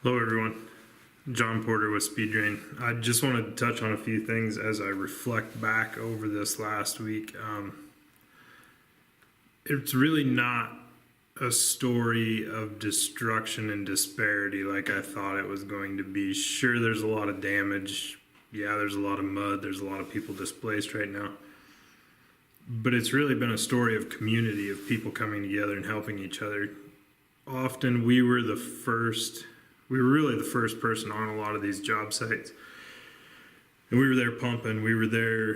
Hello, everyone. John Porter with Speed Drain. I just wanted to touch on a few things as I reflect back over this last week. It's really not a story of destruction and disparity like I thought it was going to be. Sure, there's a lot of damage. Yeah, there's a lot of mud. There's a lot of people displaced right now. But it's really been a story of community, of people coming together and helping each other. Often we were really the first person on a lot of these job sites. And we were there pumping, we were there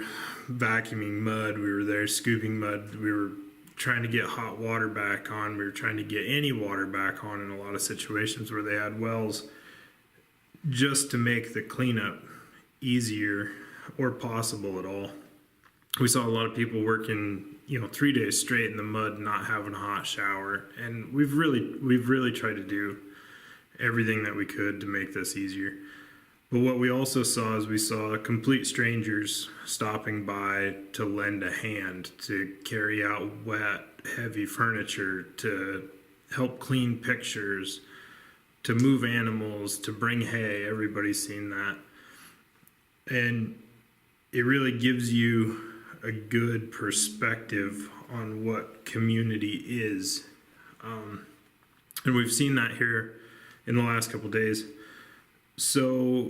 vacuuming mud, we were there scooping mud, we were trying to get hot water back on, we were trying to get any water back on in a lot of situations where they had wells, just to make the cleanup easier or possible at all. We saw a lot of people working, 3 days straight in the mud, not having a hot shower, and we've really tried to do everything that we could to make this easier. But what we also saw is we saw complete strangers stopping by to lend a hand, to carry out wet, heavy furniture, to help clean pictures, to move animals, to bring hay. Everybody's seen that. And it really gives you a good perspective on what community is. And we've seen that here in the last couple days. So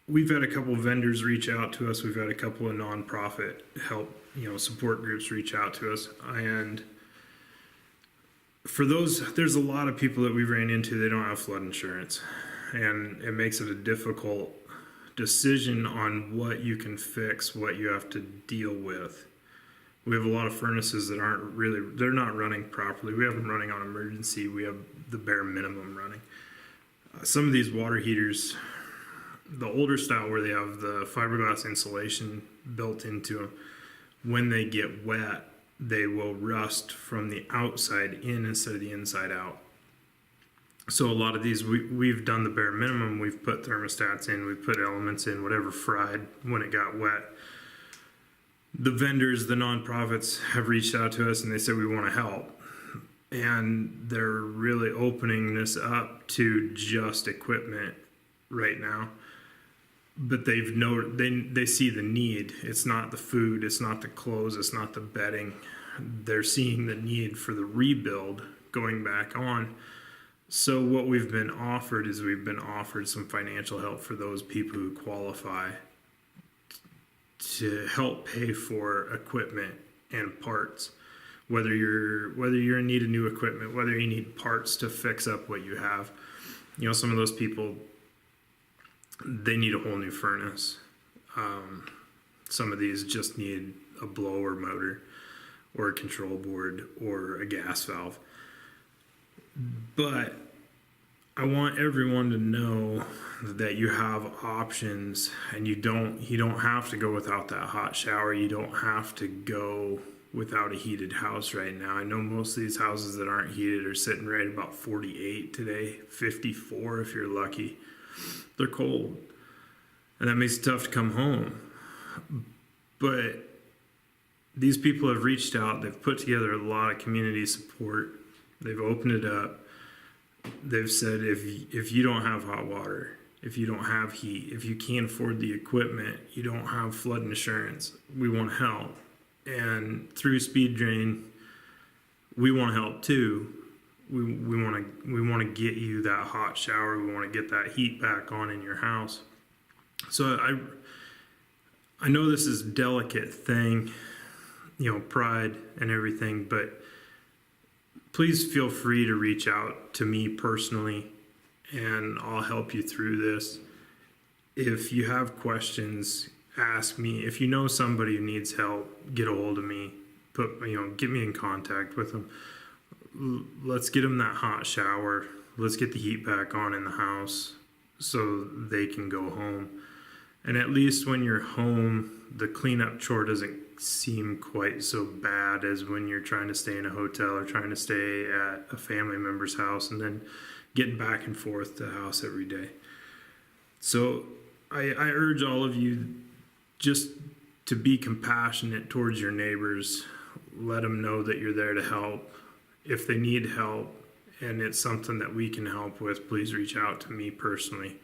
we've had a couple of vendors reach out to us. We've had a couple of nonprofit help, support groups reach out to us. And for those, there's a lot of people that we ran into, they don't have flood insurance. And it makes it a difficult decision on what you can fix, what you have to deal with. We have a lot of furnaces that they're not running properly. We have them running on emergency. We have the bare minimum running. Some of these water heaters, the older style where they have the fiberglass insulation built into them, when they get wet, they will rust from the outside in instead of the inside out. So a lot of these, we've done the bare minimum. We've put thermostats in, we've put elements in, whatever fried when it got wet. The vendors, the nonprofits have reached out to us and they said, we want to help. And they're really opening this up to just equipment right now. But they see the need. It's not the food, it's not the clothes, it's not the bedding. They're seeing the need for the rebuild going back on. So what we've been offered is we've been offered some financial help for those people who qualify to help pay for equipment and parts. Whether you're in need of new equipment, whether you need parts to fix up what you have. Some of those people, they need a whole new furnace. Some of these just need a blower motor or a control board or a gas valve. But I want everyone to know that you have options, and you don't have to go without that hot shower. You don't have to go without a heated house right now. I know most of these houses that aren't heated are sitting right about 48 today, 54 if you're lucky. They're cold, and that makes it tough to come home. But these people have reached out. They've put together a lot of community support. They've opened it up. They've said, if you don't have hot water, if you don't have heat, if you can't afford the equipment, you don't have flood insurance, we want to help. And through Speed Drain, we want to help too. We want to get you that hot shower. We want to get that heat back on in your house. So I know this is a delicate thing, pride and everything, but please feel free to reach out to me personally, and I'll help you through this. If you have questions, ask me. If you know somebody who needs help, get a hold of me. Get me in contact with them. Let's get them that hot shower. Let's get the heat back on in the house so they can go home. And at least when you're home, the cleanup chore doesn't seem quite so bad as when you're trying to stay in a hotel or trying to stay at a family member's house and then getting back and forth to the house every day. So I urge all of you just to be compassionate towards your neighbors. Let them know that you're there to help if they need help, and it's something that we can help with, please reach out to me personally.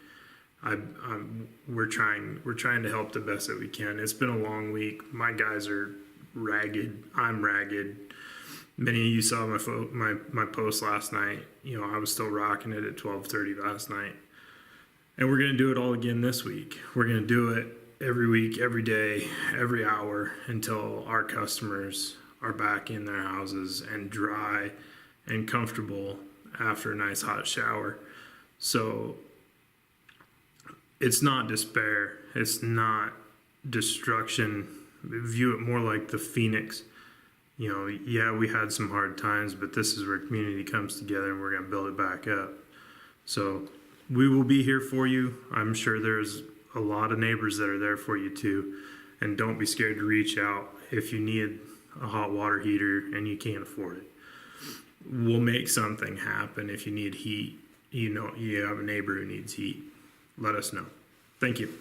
We're trying to help the best that we can. It's been a long week. My guys are ragged. I'm ragged. Many of you saw my post last night. You know, I was still rocking it at 12:30 last night. And we're going to do it all again this week. We're going to do it every week, every day, every hour until our customers are back in their houses and dry and comfortable after a nice hot shower. So it's not despair. It's not destruction. View it more like the phoenix. You know, yeah, we had some hard times, but this is where community comes together and we're going to build it back up. So we will be here for you. I'm sure there's a lot of neighbors that are there for you too. And don't be scared to reach out if you need a hot water heater and you can't afford it. We'll make something happen. If you need heat, you know, you have a neighbor who needs heat, let us know. Thank you.